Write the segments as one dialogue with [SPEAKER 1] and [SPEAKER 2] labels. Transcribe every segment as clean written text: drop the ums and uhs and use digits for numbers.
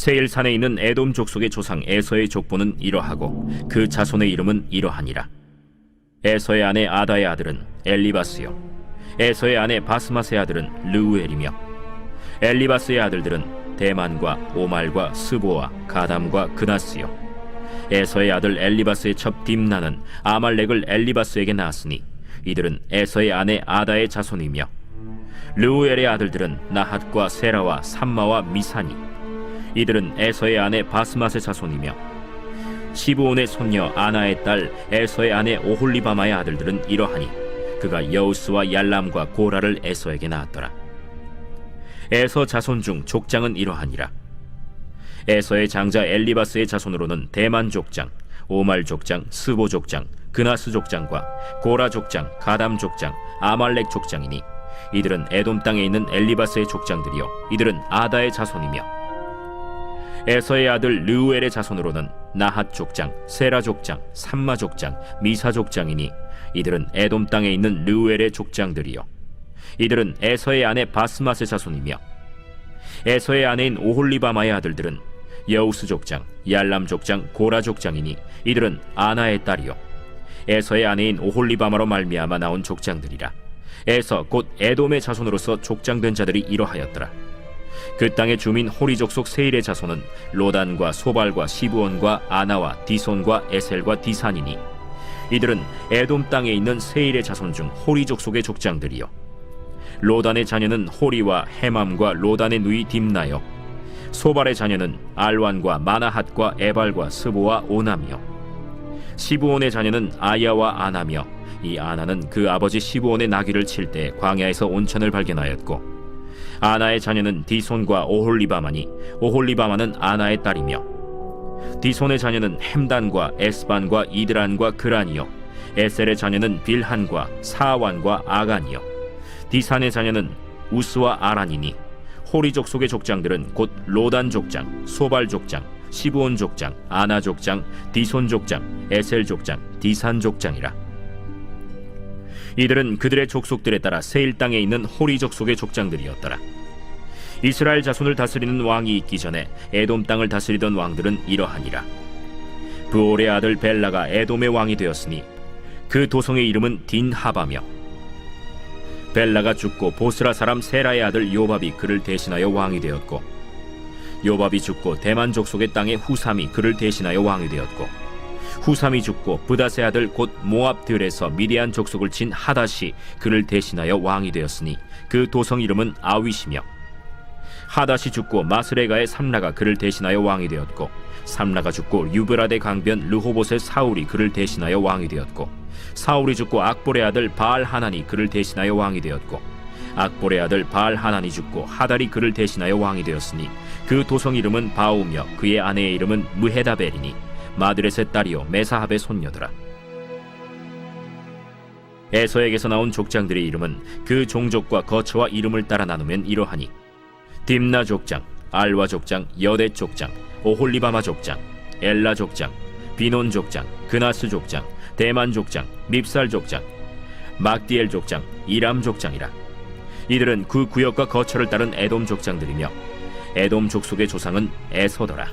[SPEAKER 1] 세일산에 있는 에돔 족속의 조상 에서의 족보는 이러하고 그 자손의 이름은 이러하니라. 에서의 아내 아다의 아들은 엘리바스요, 에서의 아내 바스맛의 아들은 르우엘이며, 엘리바스의 아들들은 대만과 오말과 스보와 가담과 그나스요. 에서의 아들 엘리바스의 첩 딥나는 아말렉을 엘리바스에게 낳았으니 이들은 에서의 아내 아다의 자손이며, 르우엘의 아들들은 나핫과 세라와 삼마와 미사니, 이들은 에서의 아내 바스맛의 자손이며, 시브온의 손녀 아나의 딸 에서의 아내 오홀리바마의 아들들은 이러하니 그가 여우스와 얄람과 고라를 에서에게 낳았더라. 에서 자손 중 족장은 이러하니라. 에서의 장자 엘리바스의 자손으로는 대만 족장, 오말 족장, 스보 족장, 그나스 족장과 고라 족장, 가담 족장, 아말렉 족장이니 이들은 에돔 땅에 있는 엘리바스의 족장들이요 이들은 아다의 자손이며, 에서의 아들 르우엘의 자손으로는 나핫 족장, 세라 족장, 삼마 족장, 미사 족장이니 이들은 에돔 땅에 있는 르우엘의 족장들이요 이들은 에서의 아내 바스맛의 자손이며, 에서의 아내인 오홀리바마의 아들들은 여우스 족장, 얄람 족장, 고라 족장이니 이들은 아나의 딸이요 에서의 아내인 오홀리바마로 말미암아 나온 족장들이라. 에서 곧 에돔의 자손으로서 족장된 자들이 이러하였더라. 그 땅의 주민 호리 족속 세일의 자손은 로단과 소발과 시브온과 아나와 디손과 에셀과 디산이니 이들은 에돔 땅에 있는 세일의 자손 중 호리 족속의 족장들이요 로단의 자녀는 호리와 헤맘과 로단의 누이 딥나요, 소발의 자녀는 알완과 마나핫과 에발과 스보와 오나미요, 시브온의 자녀는 아야와 아나며, 이 아나는 그 아버지 시브온의 나귀를 칠 때 광야에서 온천을 발견하였고, 아나의 자녀는 디손과 오홀리바마니 오홀리바마는 아나의 딸이며, 디손의 자녀는 햄단과 에스반과 이드란과 그란이요 에셀의 자녀는 빌한과 사완과 아간이요 디산의 자녀는 우스와 아란이니 호리 족속의 족장들은 곧 로단 족장, 소발 족장, 시브온 족장, 아나 족장, 디손 족장, 에셀 족장, 디산 족장이라. 이들은 그들의 족속들에 따라 세일 땅에 있는 호리 족속의 족장들이었더라. 이스라엘 자손을 다스리는 왕이 있기 전에 에돔 땅을 다스리던 왕들은 이러하니라. 브올의 아들 벨라가 에돔의 왕이 되었으니 그 도성의 이름은 딘하바며, 벨라가 죽고 보스라 사람 세라의 아들 요밥이 그를 대신하여 왕이 되었고, 요밥이 죽고 대만 족속의 땅의 후삼이 그를 대신하여 왕이 되었고, 후삼이 죽고 브닷의 아들 곧 모압 들에서 미디안 족속을 친 하닷이 그를 대신하여 왕이 되었으니 그 도성 이름은 아윗이며, 하닷이 죽고 마스레가의 삼라가 그를 대신하여 왕이 되었고, 삼라가 죽고 유브라데 강변 르호봇의 사울이 그를 대신하여 왕이 되었고, 사울이 죽고 악볼의 아들 바알 하난이 그를 대신하여 왕이 되었고, 악볼의 아들 바알 하난이 죽고 하달이 그를 대신하여 왕이 되었으니 그 도성 이름은 바우며 그의 아내의 이름은 무헤다벨이니 마드렛의 딸이요 메사합의 손녀더라. 에서에게서 나온 족장들의 이름은 그 종족과 거처와 이름을 따라 나누면 이러하니, 딥나 족장, 알와 족장, 여대 족장, 오홀리바마 족장, 엘라 족장, 비논 족장, 그나스 족장, 대만 족장, 밉살 족장, 막디엘 족장, 이람 족장이라. 이들은 그 구역과 거처를 따른 에돔 족장들이며 에돔 족속의 조상은 에서더라.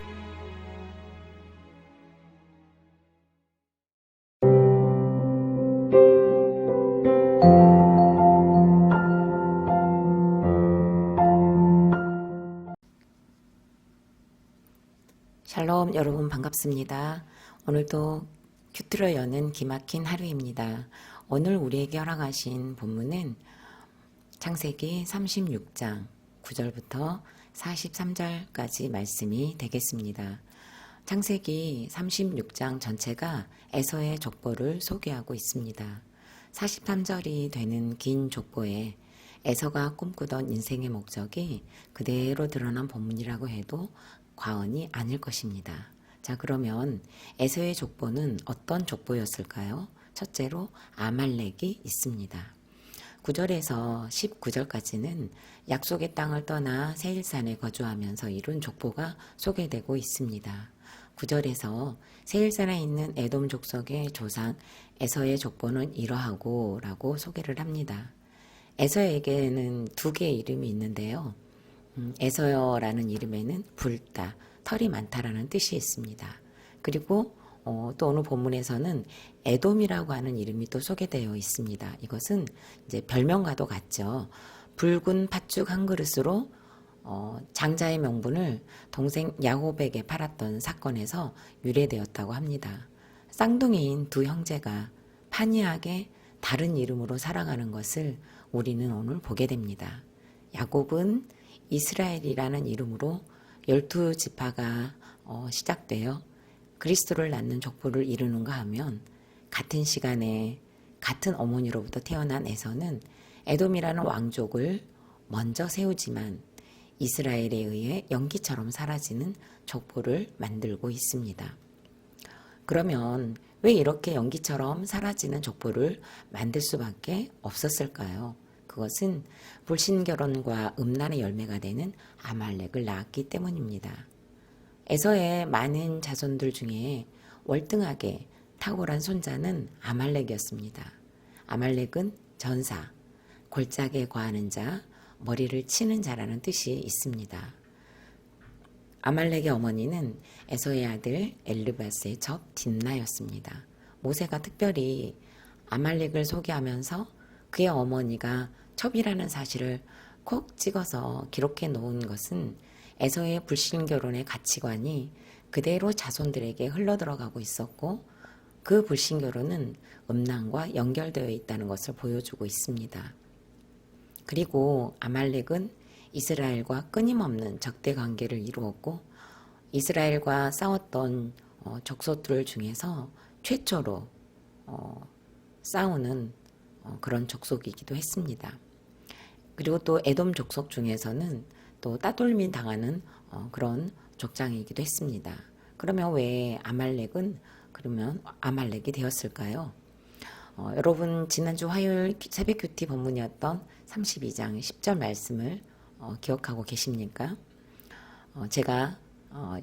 [SPEAKER 2] 샬롬, 여러분 반갑습니다. 오늘도 큐트로 여는 기막힌 하루입니다. 오늘 우리에게 허락하신 본문은 창세기 36장 9절부터 43절까지 말씀이 되겠습니다. 창세기 36장 전체가 에서의 족보를 소개하고 있습니다. 43절이 되는 긴 족보에 에서가 꿈꾸던 인생의 목적이 그대로 드러난 본문이라고 해도 과언이 아닐 것입니다. 자, 그러면 에서의 족보는 어떤 족보였을까요? 첫째로 아말렉이 있습니다. 9절에서 19절까지는 약속의 땅을 떠나 세일산에 거주하면서 이룬 족보가 소개되고 있습니다. 9절에서 세일산에 있는 에돔 족속의 조상 에서의 족보는 이러하고 라고 소개를 합니다. 에서에게는 두 개의 이름이 있는데요. 에서여라는 이름에는 불다, 털이 많다라는 뜻이 있습니다. 그리고 또 오늘 본문에서는 에돔이라고 하는 이름이 또 소개되어 있습니다. 이것은 이제 별명과도 같죠. 붉은 팥죽 한 그릇으로 장자의 명분을 동생 야곱에게 팔았던 사건에서 유래되었다고 합니다. 쌍둥이인 두 형제가 판이하게 다른 이름으로 살아가는 것을 우리는 오늘 보게 됩니다. 야곱은 이스라엘이라는 이름으로 12지파가 시작되어 그리스도를 낳는 족보를 이루는가 하면 같은 시간에 같은 어머니로부터 태어난 에서는 에돔이라는 왕족을 먼저 세우지만 이스라엘에 의해 연기처럼 사라지는 족보를 만들고 있습니다. 그러면 왜 이렇게 연기처럼 사라지는 족보를 만들 수밖에 없었을까요? 그것은 불신결혼과 음란의 열매가 되는 아말렉을 낳았기 때문입니다. 에서의 많은 자손들 중에 월등하게 탁월한 손자는 아말렉이었습니다. 아말렉은 전사, 골짜기에 거하는 자, 머리를 치는 자라는 뜻이 있습니다. 아말렉의 어머니는 에서의 아들 엘르바스의 첩 딥나였습니다. 모세가 특별히 아말렉을 소개하면서 그의 어머니가 첩이라는 사실을 콕 찍어서 기록해 놓은 것은 에서의 불신결혼의 가치관이 그대로 자손들에게 흘러들어가고 있었고 그 불신결혼은 음란과 연결되어 있다는 것을 보여주고 있습니다. 그리고 아말렉은 이스라엘과 끊임없는 적대 관계를 이루었고 이스라엘과 싸웠던 족속들 중에서 최초로 싸우는 그런 족속이기도 했습니다. 그리고 또 에돔 족속 중에서는 또 따돌림 당하는 그런 족장이기도 했습니다. 그러면 왜 아말렉이 되었을까요? 여러분 지난주 화요일 새벽 큐티 본문이었던 32장 10절 말씀을 기억하고 계십니까? 제가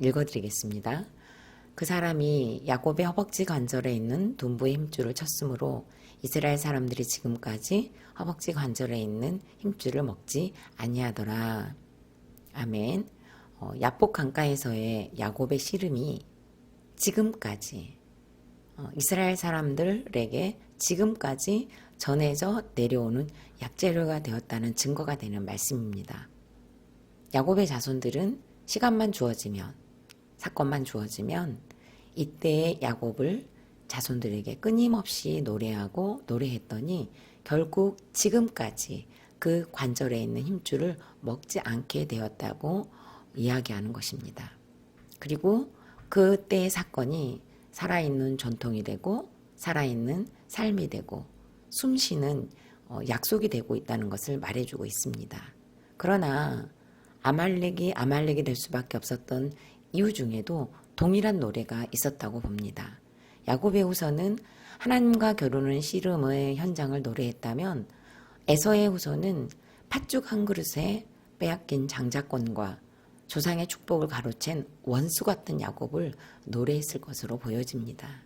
[SPEAKER 2] 읽어드리겠습니다. 그 사람이 야곱의 허벅지 관절에 있는 둔부의 힘줄을 쳤으므로 이스라엘 사람들이 지금까지 허벅지 관절에 있는 힘줄을 먹지 아니하더라. 아멘. 야복 강가에서의 야곱의 씨름이 지금까지 이스라엘 사람들에게 지금까지 전해져 내려오는 약재료가 되었다는 증거가 되는 말씀입니다. 야곱의 자손들은 시간만 주어지면 사건만 주어지면 이때의 야곱을 자손들에게 끊임없이 노래했더니 결국 지금까지 그 관절에 있는 힘줄을 먹지 않게 되었다고 이야기하는 것입니다. 그리고 그때의 사건이 살아있는 전통이 되고 살아있는 삶이 되고 숨쉬는 약속이 되고 있다는 것을 말해주고 있습니다. 그러나 아말렉이 될 수밖에 없었던 이유 중에도 동일한 노래가 있었다고 봅니다. 야곱의 후손은 하나님과 겨루는 씨름의 현장을 노래했다면 에서의 후손은 팥죽 한 그릇에 빼앗긴 장자권과 조상의 축복을 가로챈 원수 같은 야곱을 노래했을 것으로 보여집니다.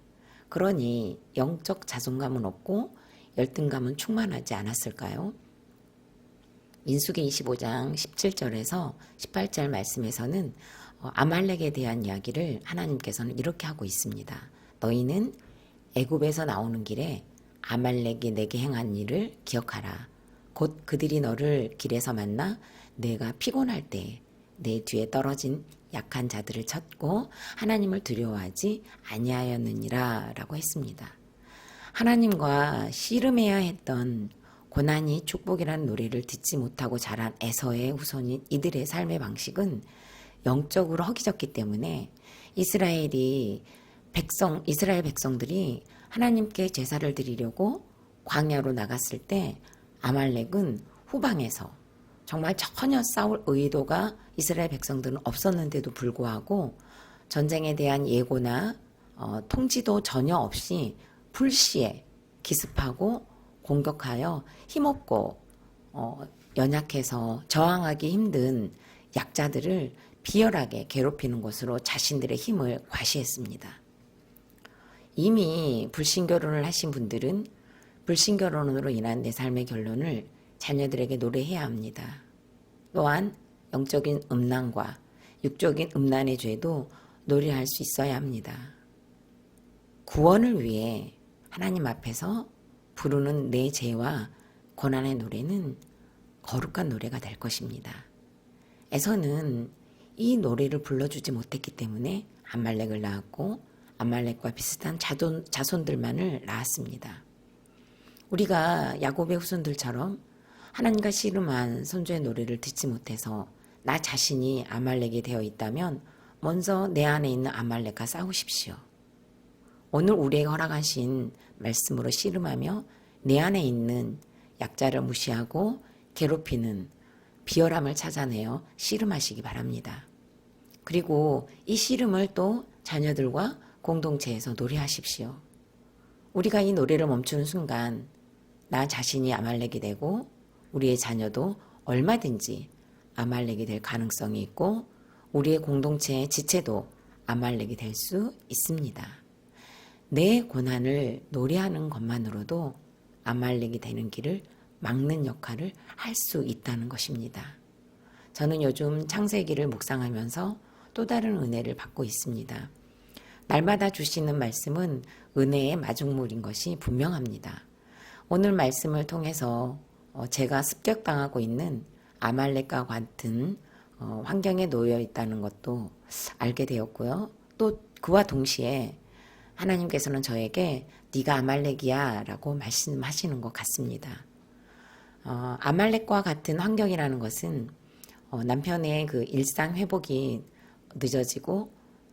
[SPEAKER 2] 그러니 영적 자존감은 없고 열등감은 충만하지 않았을까요? 민수기 25장 17절에서 18절 말씀에서는 아말렉에 대한 이야기를 하나님께서는 이렇게 하고 있습니다. 너희는 애굽에서 나오는 길에 아말렉이 내게 행한 일을 기억하라. 곧 그들이 너를 길에서 만나 내가 피곤할 때 내 뒤에 떨어진 약한 자들을 쳤고 하나님을 두려워하지 아니하였느니라 라고 했습니다. 하나님과 씨름해야 했던 고난이 축복이라는 노래를 듣지 못하고 자란 에서의 후손인 이들의 삶의 방식은 영적으로 허기졌기 때문에 이스라엘 백성들이 하나님께 제사를 드리려고 광야로 나갔을 때 아말렉은 후방에서 정말 전혀 싸울 의도가 이스라엘 백성들은 없었는데도 불구하고 전쟁에 대한 예고나 통지도 전혀 없이 불시에 기습하고 공격하여 힘없고 연약해서 저항하기 힘든 약자들을 비열하게 괴롭히는 것으로 자신들의 힘을 과시했습니다. 이미 불신결혼을 하신 분들은 불신결혼으로 인한 내 삶의 결론을 자녀들에게 노래해야 합니다. 또한 영적인 음란과 육적인 음란의 죄도 노래할 수 있어야 합니다. 구원을 위해 하나님 앞에서 부르는 내 죄와 고난의 노래는 거룩한 노래가 될 것입니다. 에서는 이 노래를 불러주지 못했기 때문에 아말렉을 낳았고 아말렉과 비슷한 자손들만을 낳았습니다. 우리가 야곱의 후손들처럼 하나님과 씨름한 선조의 노래를 듣지 못해서 나 자신이 아말렉이 되어 있다면 먼저 내 안에 있는 아말렉과 싸우십시오. 오늘 우리에게 허락하신 말씀으로 씨름하며 내 안에 있는 약자를 무시하고 괴롭히는 비열함을 찾아내어 씨름하시기 바랍니다. 그리고 이 씨름을 또 자녀들과 공동체에서 노래하십시오. 우리가 이 노래를 멈추는 순간 나 자신이 아말렉이 되고 우리의 자녀도 얼마든지 아말렉이 될 가능성이 있고 우리의 공동체의 지체도 아말렉이 될 수 있습니다. 내 고난을 노래하는 것만으로도 아말렉이 되는 길을 막는 역할을 할 수 있다는 것입니다. 저는 요즘 창세기를 묵상하면서 또 다른 은혜를 받고 있습니다. 날마다 주시는 말씀은 은혜의 마중물인 것이 분명합니다. 오늘 말씀을 통해서 제가 습격당하고 있는 아말렉과 같은 환경에 놓여 있다는 것도 알게 되었고요. 또 그와 동시에 하나님께서는 저에게 네가 아말렉이야 라고 말씀하시는 것 같습니다. 아말렉과 같은 환경이라는 것은 남편의 그 일상 회복이 늦어지고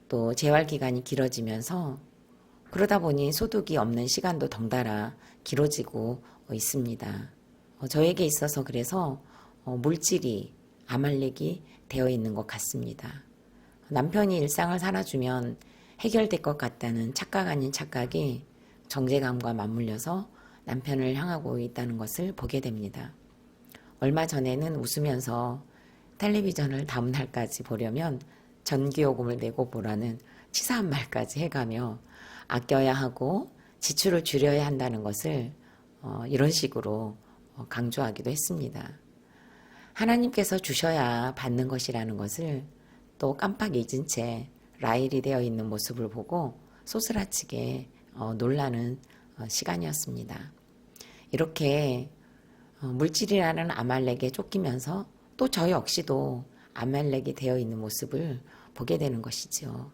[SPEAKER 2] 또 재활 기간이 길어지면서 그러다 보니 소득이 없는 시간도 덩달아 길어지고 있습니다. 저에게 있어서 그래서 물질이 아말렉이 되어 있는 것 같습니다. 남편이 일상을 살아주면 해결될 것 같다는 착각 아닌 착각이 정제감과 맞물려서 남편을 향하고 있다는 것을 보게 됩니다. 얼마 전에는 웃으면서 텔레비전을 다음 날까지 보려면 전기요금을 내고 보라는 치사한 말까지 해가며 아껴야 하고 지출을 줄여야 한다는 것을 이런 식으로 강조하기도 했습니다. 하나님께서 주셔야 받는 것이라는 것을 또 깜빡 잊은 채 라일이 되어 있는 모습을 보고 소스라치게 놀라는 시간이었습니다. 이렇게 물질이라는 아말렉에 쫓기면서 또 저 역시도 아말렉이 되어 있는 모습을 보게 되는 것이죠.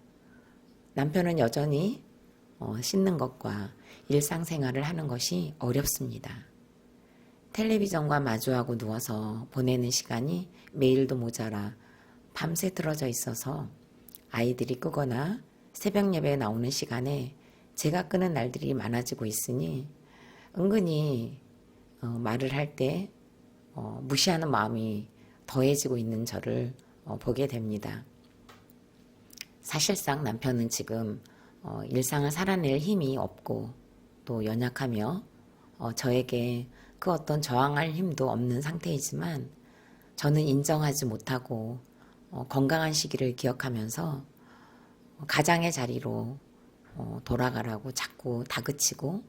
[SPEAKER 2] 남편은 여전히 씻는 것과 일상생활을 하는 것이 어렵습니다. 텔레비전과 마주하고 누워서 보내는 시간이 매일도 모자라 밤새 틀어져 있어서 아이들이 끄거나 새벽 예배에 나오는 시간에 제가 끄는 날들이 많아지고 있으니 은근히 말을 할 때 무시하는 마음이 더해지고 있는 저를 보게 됩니다. 사실상 남편은 지금 일상을 살아낼 힘이 없고 또 연약하며 저에게 그 어떤 저항할 힘도 없는 상태이지만 저는 인정하지 못하고 건강한 시기를 기억하면서 가장의 자리로 돌아가라고 자꾸 다그치고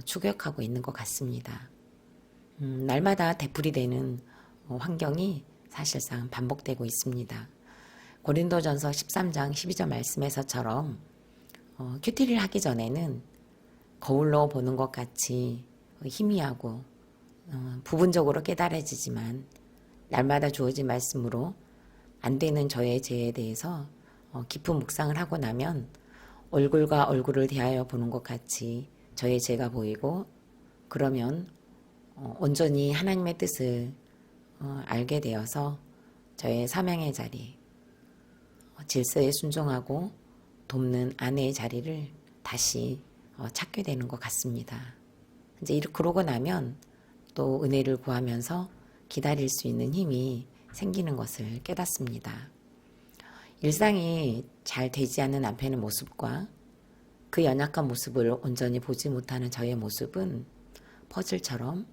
[SPEAKER 2] 추격하고 있는 것 같습니다. 날마다 되풀이되는 환경이 사실상 반복되고 있습니다. 고린도전서 13장 12절 말씀에서처럼 큐티를 하기 전에는 거울로 보는 것 같이 희미하고 부분적으로 깨달아지지만 날마다 주어진 말씀으로 안 되는 저의 죄에 대해서 깊은 묵상을 하고 나면 얼굴과 얼굴을 대하여 보는 것 같이 저의 죄가 보이고 그러면 온전히 하나님의 뜻을 알게 되어서 저의 사명의 자리, 질서에 순종하고 돕는 아내의 자리를 다시 찾게 되는 것 같습니다. 이제 그러고 나면 또 은혜를 구하면서 기다릴 수 있는 힘이 생기는 것을 깨닫습니다. 일상이 잘 되지 않는 남편의 모습과 그 연약한 모습을 온전히 보지 못하는 저의 모습은 퍼즐처럼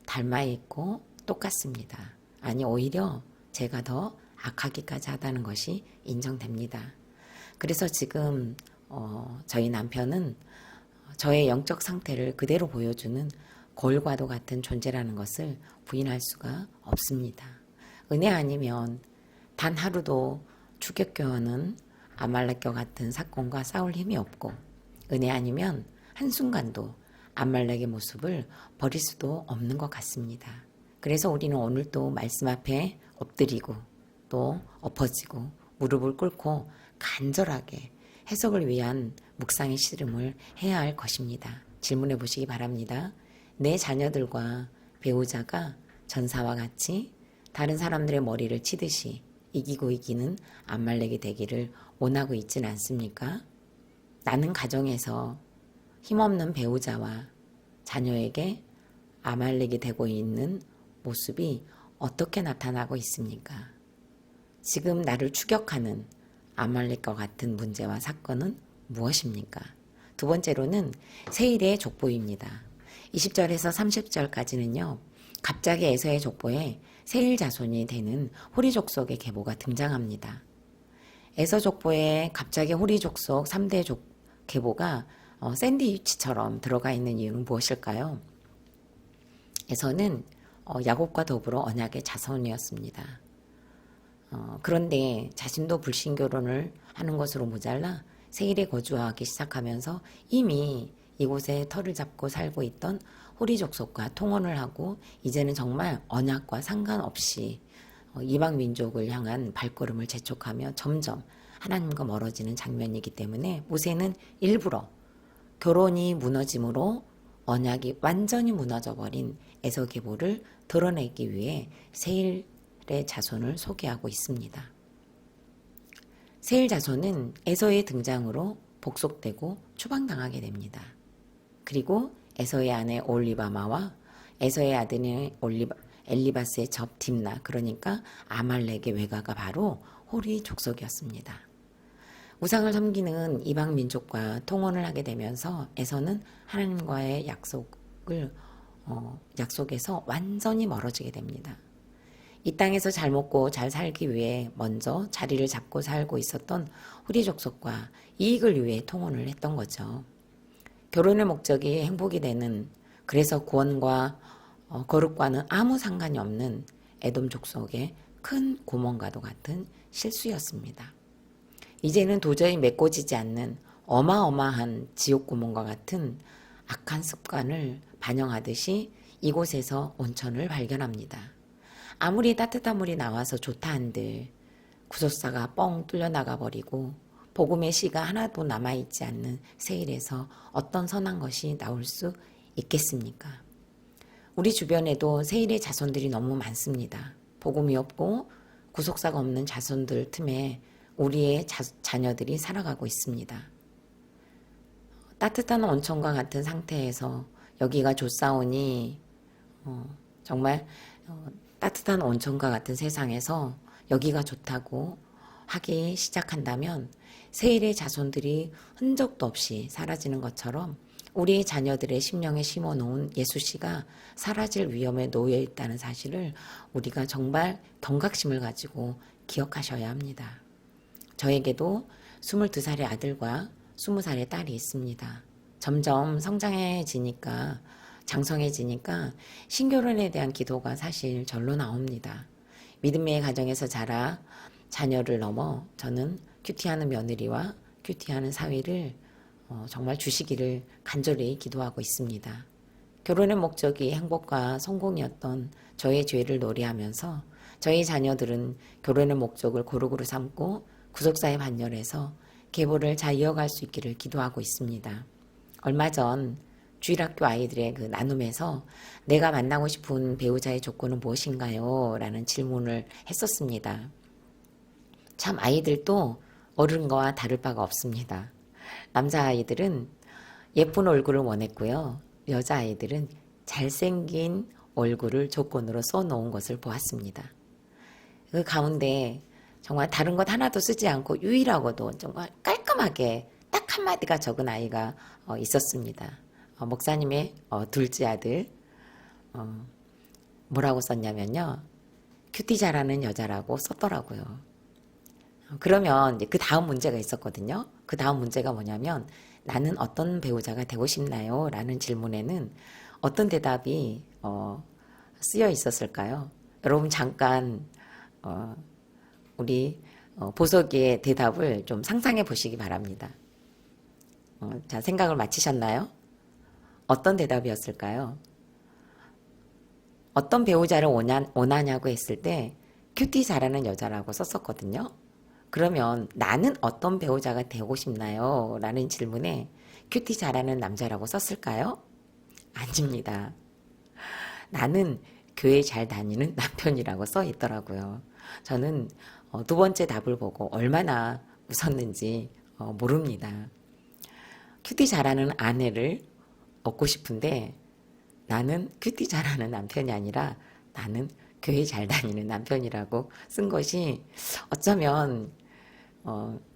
[SPEAKER 2] 닮아있고 똑같습니다. 아니 오히려 제가 더 악하기까지 하다는 것이 인정됩니다. 그래서 지금 저희 남편은 저의 영적 상태를 그대로 보여주는 거울과도 같은 존재라는 것을 부인할 수가 없습니다. 은혜 아니면 단 하루도 추격교원은 아말렉과 같은 사건과 싸울 힘이 없고 은혜 아니면 한순간도 아말렉의 모습을 버릴 수도 없는 것 같습니다. 그래서 우리는 오늘 또 말씀 앞에 엎드리고 또 엎어지고 무릎을 꿇고 간절하게 해석을 위한 묵상의 씨름을 해야 할 것입니다. 질문해 보시기 바랍니다. 내 자녀들과 배우자가 전사와 같이 다른 사람들의 머리를 치듯이 이기고 이기는 아말렉이 되기를 원하고 있지는 않습니까? 나는 가정에서 힘없는 배우자와 자녀에게 아말렉이 되고 있는 모습이 어떻게 나타나고 있습니까? 지금 나를 추격하는 아말렉과 같은 문제와 사건은 무엇입니까? 두 번째로는 세일의 족보입니다. 20절에서 30절까지는요. 갑자기 에서의 족보에 세일 자손이 되는 호리 족속의 계보가 등장합니다. 에서 족보에 갑자기 호리 족속 3대 계보가 샌드위치처럼 들어가 있는 이유는 무엇일까요? 에서는 야곱과 더불어 언약의 자손이었습니다. 그런데 자신도 불신결혼을 하는 것으로 모자라 세일에 거주하기 시작하면서 이미 이곳에 터를 잡고 살고 있던 호리 족속과 통혼을 하고 이제는 정말 언약과 상관없이 이방 민족을 향한 발걸음을 재촉하며 점점 하나님과 멀어지는 장면이기 때문에 모세는 일부러 결혼이 무너짐으로 언약이 완전히 무너져버린 에서 계보를 드러내기 위해 세일의 자손을 소개하고 있습니다. 세일 자손은 에서의 등장으로 복속되고 추방당하게 됩니다. 그리고 에서의 아내 올리바마와 에서의 아들인 엘리바스의 접 딥나, 그러니까 아말렉의 외가가 바로 호리 족속이었습니다. 우상을 섬기는 이방 민족과 통혼을 하게 되면서 에서는 하나님과의 약속에서 완전히 멀어지게 됩니다. 이 땅에서 잘 먹고 잘 살기 위해 먼저 자리를 잡고 살고 있었던 호리 족속과 이익을 위해 통혼을 했던 거죠. 결혼의 목적이 행복이 되는, 그래서 구원과 거룩과는 아무 상관이 없는 에돔 족속의 큰 고문과도 같은 실수였습니다. 이제는 도저히 메꿔지지 않는 어마어마한 지옥 고문과 같은 악한 습관을 반영하듯이 이곳에서 온천을 발견합니다. 아무리 따뜻한 물이 나와서 좋다 한들 구속사가 뻥 뚫려 나가버리고 복음의 씨가 하나도 남아있지 않는 세일에서 어떤 선한 것이 나올 수 있겠습니까? 우리 주변에도 세일의 자손들이 너무 많습니다. 복음이 없고 구속사가 없는 자손들 틈에 우리의 자녀들이 살아가고 있습니다. 따뜻한 온천과 같은 상태에서 여기가 좋사오니 정말 따뜻한 온천과 같은 세상에서 여기가 좋다고 하기 시작한다면 세일의 자손들이 흔적도 없이 사라지는 것처럼 우리의 자녀들의 심령에 심어놓은 예수씨가 사라질 위험에 놓여 있다는 사실을 우리가 정말 경각심을 가지고 기억하셔야 합니다. 저에게도 22살의 아들과 20살의 딸이 있습니다. 점점 성장해지니까, 장성해지니까 신결혼에 대한 기도가 사실 절로 나옵니다. 믿음의 가정에서 자라 자녀를 넘어 저는 큐티하는 며느리와 큐티하는 사위를 정말 주시기를 간절히 기도하고 있습니다. 결혼의 목적이 행복과 성공이었던 저의 죄를 노래하면서 저희 자녀들은 결혼의 목적을 고루고루 삼고 구속사의 반열에서 계보를 잘 이어갈 수 있기를 기도하고 있습니다. 얼마 전 주일학교 아이들의 그 나눔에서 내가 만나고 싶은 배우자의 조건은 무엇인가요? 라는 질문을 했었습니다. 참 아이들도 어른과 다를 바가 없습니다. 남자아이들은 예쁜 얼굴을 원했고요. 여자아이들은 잘생긴 얼굴을 조건으로 써놓은 것을 보았습니다. 그 가운데 정말 다른 것 하나도 쓰지 않고 유일하고도 정말 깔끔하게 딱 한마디가 적은 아이가 있었습니다. 목사님의 둘째 아들 뭐라고 썼냐면요. 큐티 잘하는 여자라고 썼더라고요. 그러면 이제 그 다음 문제가 있었거든요. 그 다음 문제가 뭐냐면 나는 어떤 배우자가 되고 싶나요? 라는 질문에는 어떤 대답이 쓰여 있었을까요? 여러분 잠깐 우리 보석이의 대답을 좀 상상해 보시기 바랍니다. 자, 생각을 마치셨나요? 어떤 대답이었을까요? 어떤 배우자를 원하냐고 했을 때 큐티 잘하는 여자라고 썼었거든요. 그러면 나는 어떤 배우자가 되고 싶나요? 라는 질문에 큐티 잘하는 남자라고 썼을까요? 아닙니다. 나는 교회 잘 다니는 남편이라고 써 있더라고요. 저는 두 번째 답을 보고 얼마나 웃었는지 모릅니다. 큐티 잘하는 아내를 얻고 싶은데 나는 큐티 잘하는 남편이 아니라 나는 교회 잘 다니는 남편이라고 쓴 것이 어쩌면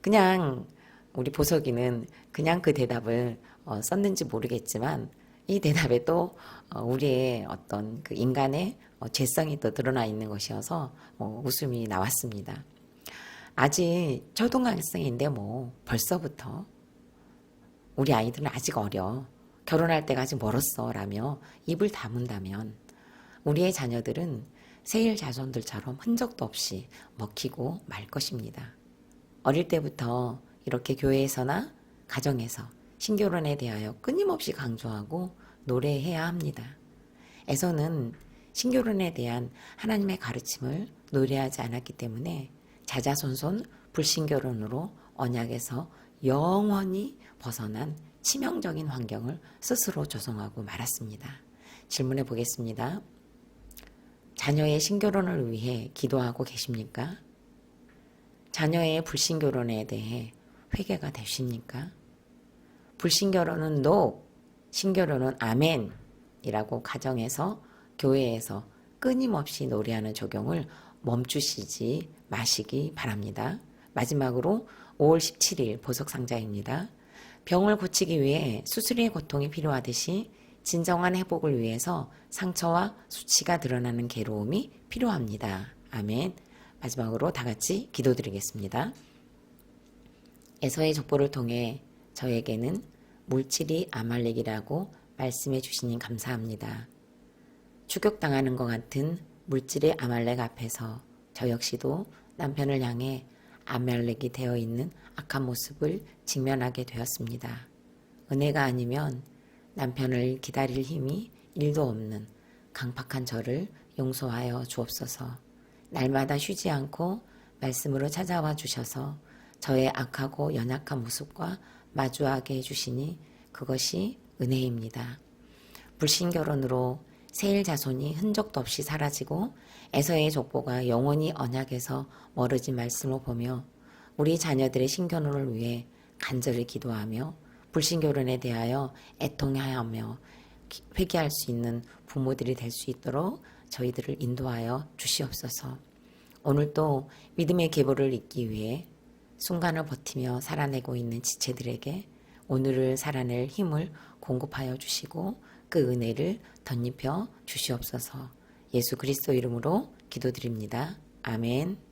[SPEAKER 2] 그냥 우리 보석이는 그냥 그 대답을 썼는지 모르겠지만 이 대답에 또 우리의 어떤 그 인간의 죄성이 또 드러나 있는 것이어서 웃음이 나왔습니다. 아직 초등학생인데 뭐 벌써부터 우리 아이들은 아직 어려. 결혼할 때가 아직 멀었어 라며 입을 다문다면 우리의 자녀들은 세일 자손들처럼 흔적도 없이 먹히고 말 것입니다. 어릴 때부터 이렇게 교회에서나 가정에서 신결혼에 대하여 끊임없이 강조하고 노래해야 합니다. 에서는 신결혼에 대한 하나님의 가르침을 노래하지 않았기 때문에 자자손손 불신결혼으로 언약에서 영원히 벗어난 치명적인 환경을 스스로 조성하고 말았습니다. 질문해 보겠습니다. 자녀의 신결혼을 위해 기도하고 계십니까? 자녀의 불신결혼에 대해 회개가 되십니까? 불신결혼은 NO, 신결혼은 아멘이라고 가정에서 교회에서 끊임없이 노래하는 적용을 멈추시지 마시기 바랍니다. 마지막으로 5월 17일 보석상자입니다. 병을 고치기 위해 수술의 고통이 필요하듯이 진정한 회복을 위해서 상처와 수치가 드러나는 괴로움이 필요합니다. 아멘. 마지막으로 다 같이 기도드리겠습니다. 에서의 족보를 통해 저에게는 물질이 아말렉이라고 말씀해 주시니 감사합니다. 추격당하는 것 같은 물질의 아말렉 앞에서 저 역시도 남편을 향해 아말렉이 되어 있는 악한 모습을 직면하게 되었습니다. 은혜가 아니면 남편을 기다릴 힘이 1도 없는 강팍한 저를 용서하여 주옵소서. 날마다 쉬지 않고 말씀으로 찾아와 주셔서 저의 악하고 연약한 모습과 마주하게 해주시니 그것이 은혜입니다. 불신결혼으로 세일 자손이 흔적도 없이 사라지고 에서의 족보가 영원히 언약에서 멀어진 말씀을 보며 우리 자녀들의 신결혼을 위해 간절히 기도하며 불신결혼에 대하여 애통하며 회개할 수 있는 부모들이 될 수 있도록 저희들을 인도하여 주시옵소서. 오늘도 믿음의 계보를 잇기 위해 순간을 버티며 살아내고 있는 지체들에게 오늘을 살아낼 힘을 공급하여 주시고 그 은혜를 덧입혀 주시옵소서. 예수 그리스도 이름으로 기도드립니다. 아멘.